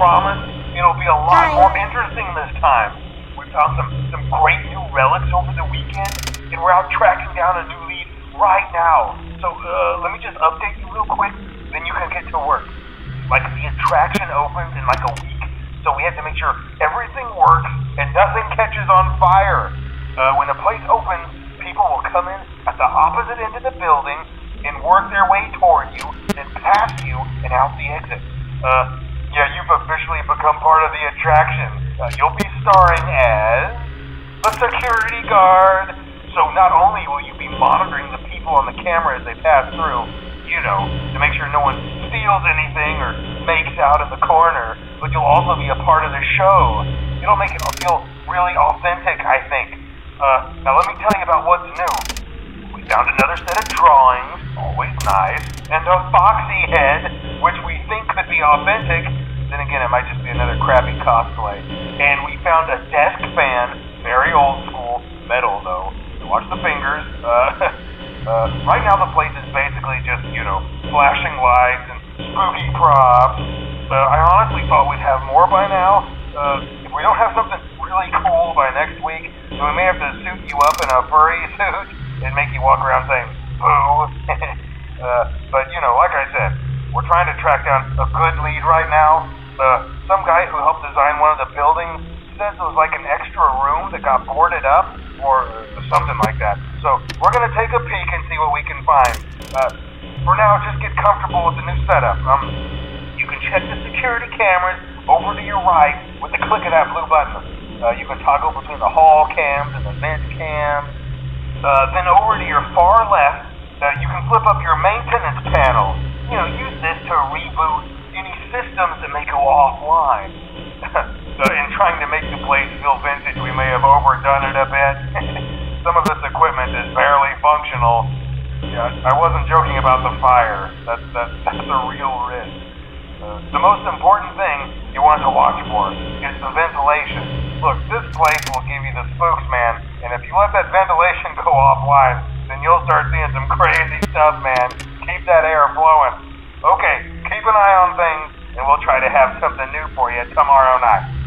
promise it'll be a lot more interesting this time. We found some great new relics over the weekend, and we're out tracking down a new lead right now. So let me just update you real quick, then you can get to work. Like, the attraction opens in like a week, so we have to make sure everything works and nothing catches on fire. When the place opens, people will come in at the opposite end of the building and work their way toward you, then past you and out the exit. Yeah, you've officially become part of the attraction. You'll be starring as the security guard. So not only will you be monitoring the people on the camera as they pass through, you know, to make sure no one steals anything or makes out in the corner, but you'll also be a part of the show. It'll make it feel really authentic, I think. Now let me tell you about what's new. We found another set of drawings, always nice, and a foxy head, which we think could be authentic. Then again, it might just be another crappy cosplay. And we found a desk fan, very old school, metal though. So watch the fingers. Right now the place is basically just, you know, flashing lights and spooky props. I honestly thought we'd have more by now. If we don't have something really cool by next week, then we may have to suit you up in a furry suit and make you walk around saying, boo. But, you know, like I said, we're trying to track down a good lead right now. Some guy who helped design one of the buildings says it was like an extra room that got boarded up or something like that. So we're going to take a peek and see what we can find. For now, just get comfortable with the new setup. You can check the security cameras over to your right with the click of that blue button. You can toggle between the hall cams and the vent cams. Then over to your far left, you can flip up your maintenance panel. You know, use this to reboot any systems that may go offline. In trying to make the place feel vintage, we may have overdone it a bit. Some of this equipment is barely functional. Yeah, I wasn't joking about the fire. That's a real risk. The most important thing you want to watch for is the ventilation. Look, this place will give you the spooks, man, and if you let that ventilation go offline, then you'll start seeing some crazy stuff, man. Keep that air flowing. Okay, keep an eye on things, and we'll try to have something new for you tomorrow night.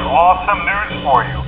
Awesome news for you.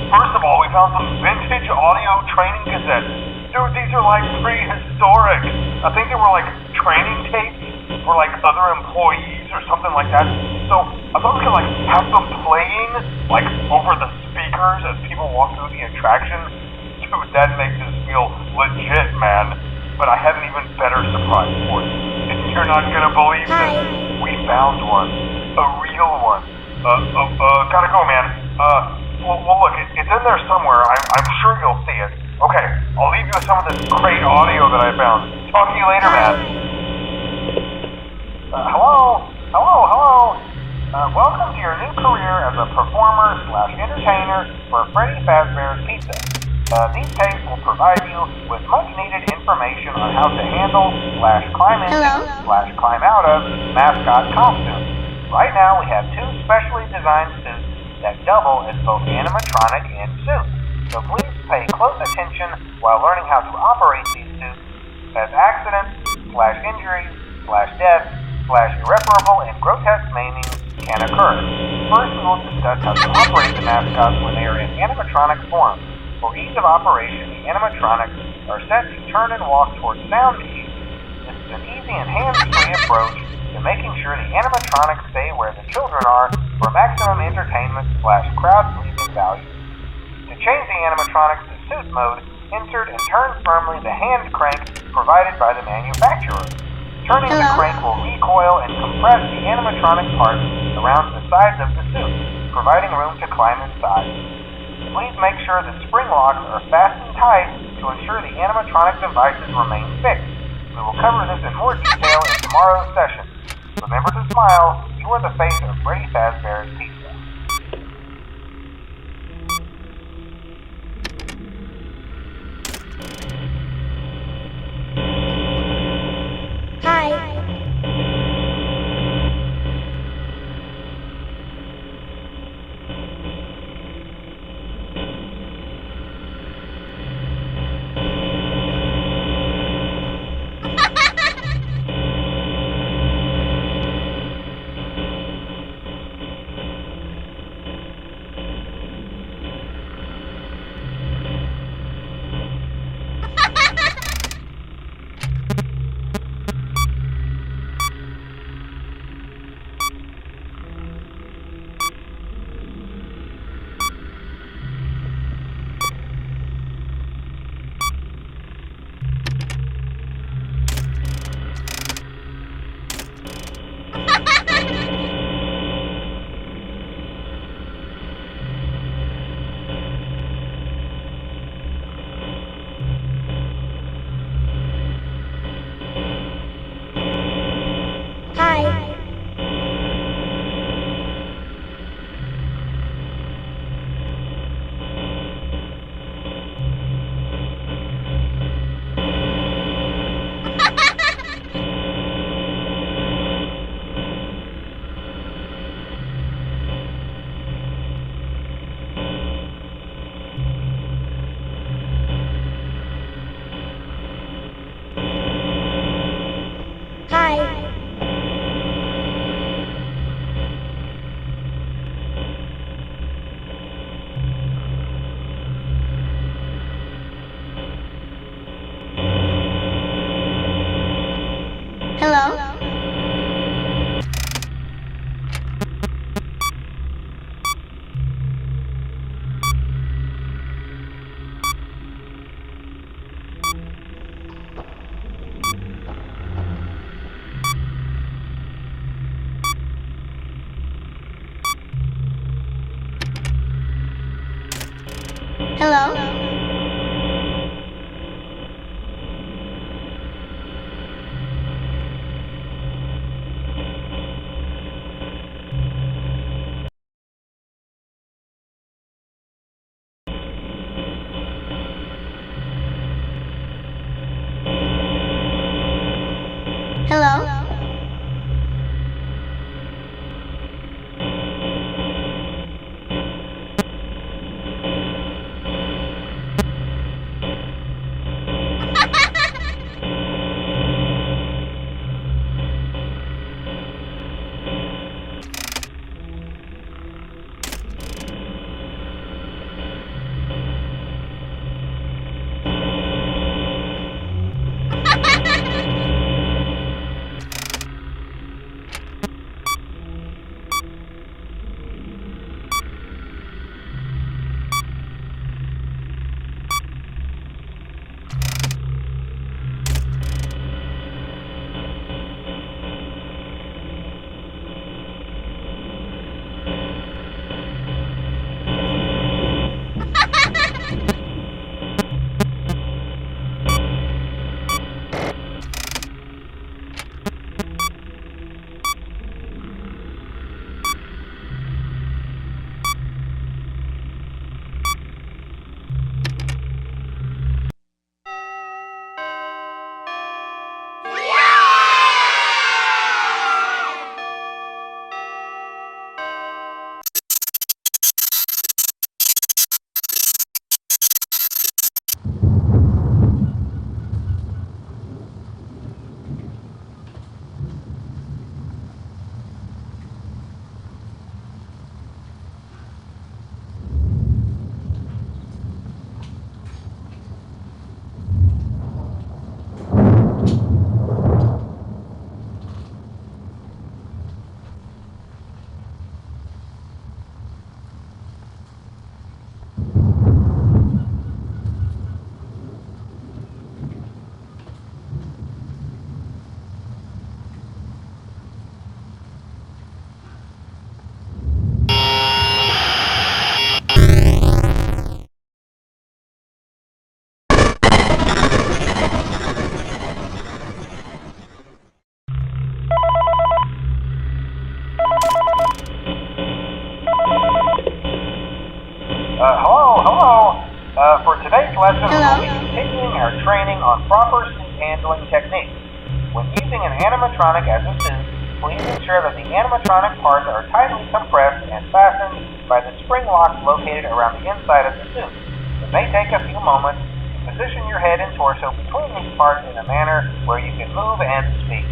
First of all, we found some vintage audio training cassettes. Dude, these are like prehistoric. I think they were like training tapes for like other employees or something like that. So I thought we could like have them playing like over the speakers as people walk through the attraction. Dude, that makes us feel legit, man. But I have an even better surprise for you. You're not gonna believe this. We found one. A real one. Gotta go, man. Well, look, it's in there somewhere. I'm sure you'll see it. Okay, I'll leave you with some of this great audio that I found. Talk to you later, man. Hello? Welcome to your new career as a performer/entertainer for Freddy Fazbear's Pizza. These tapes will provide you with much-needed information on how to handle/climb into/climb out of mascot costumes. Right now, we have 2 specially designed suits that double as both animatronic and suit. So please pay close attention while learning how to operate these suits, as accidents/injuries/death/irreparable and grotesque maiming can occur. First, we will discuss how to operate the mascots when they are in animatronic form. For ease of operation, the animatronics are set to turn and walk towards sound cues. This is an easy and hands-free approach to making sure the animatronics stay where the children are for maximum entertainment/crowd-pleasing value. To change the animatronics to suit mode, insert and turn firmly the hand crank provided by the manufacturer. Turning the crank will recoil and compress the animatronic parts around the sides of the suit, providing room to climb inside. Please make sure the spring locks are fastened tight to ensure the animatronic devices remain fixed. We will cover this in more detail in tomorrow's session. Remember to smile. You are the face of Freddy Fazbear's Pizza. Hi. Hello? Hello? Hello. For today's lesson, Hello? we'll be continuing our training on proper suit handling techniques. When using an animatronic as a suit, please ensure that the animatronic parts are tightly compressed and fastened by the spring locks located around the inside of the suit. It may take a few moments to position your head and torso between these parts in a manner where you can move and speak.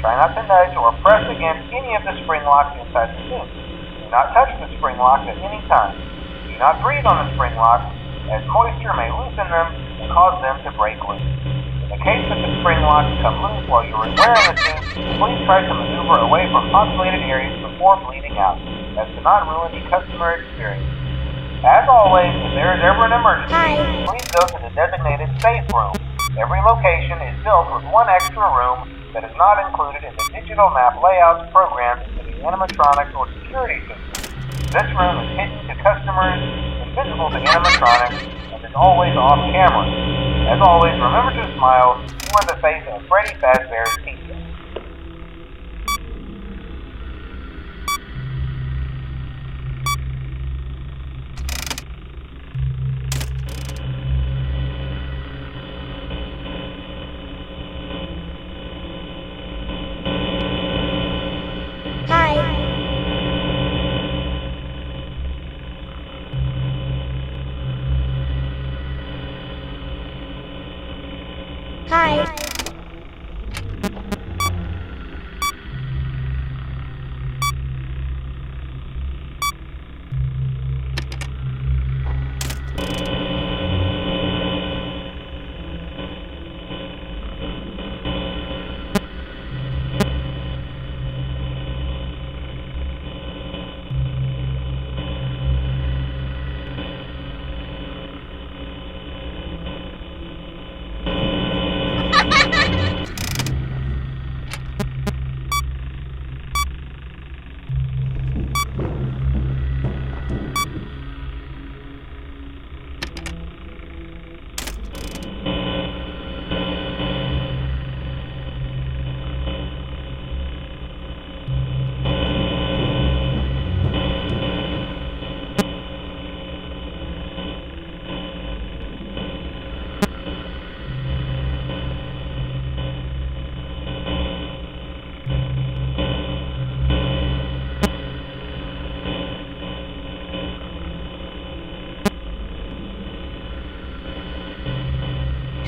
Try not to nudge or press against any of the spring locks inside the suit. Do not touch the spring locks at any time. Do not breathe on the spring locks, as moisture may loosen them and cause them to break loose. In the case that the spring locks come loose while you are wearing the suit, please try to maneuver away from populated areas before bleeding out, as to not ruin the customer experience. As always, if there is ever an emergency, please go to the designated safe room. Every location is built with one extra room that is not included in the digital map layouts programmed into the animatronics or security system. This room is hidden to customers, invisible to animatronics, and is always off camera. As always, remember to smile. You are the face of Freddy Fazbear's Pizza. Hi.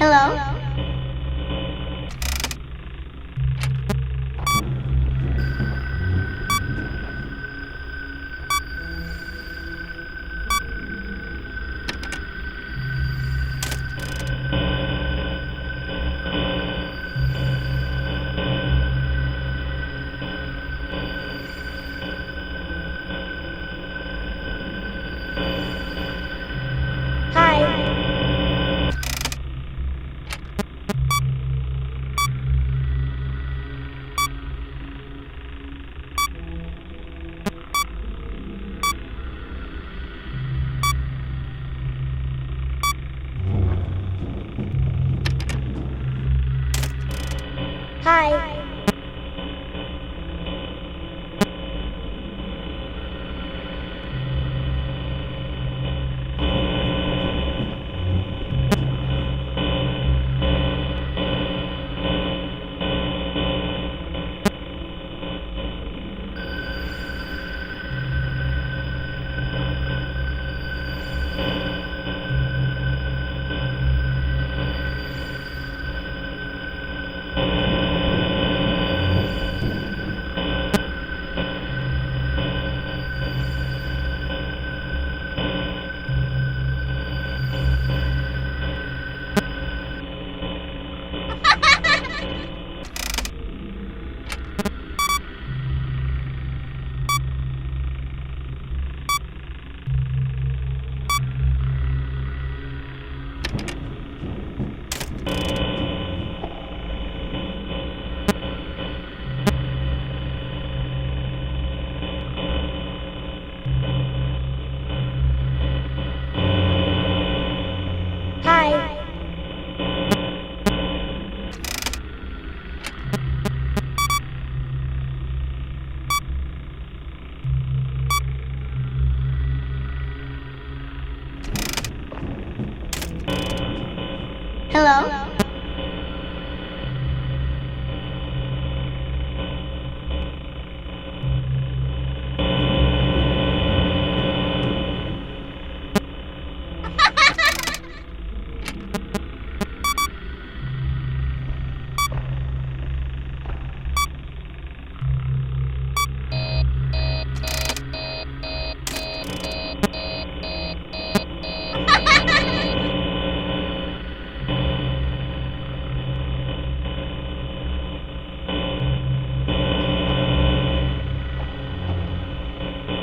Hello? Hi. Hello?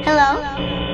Hello?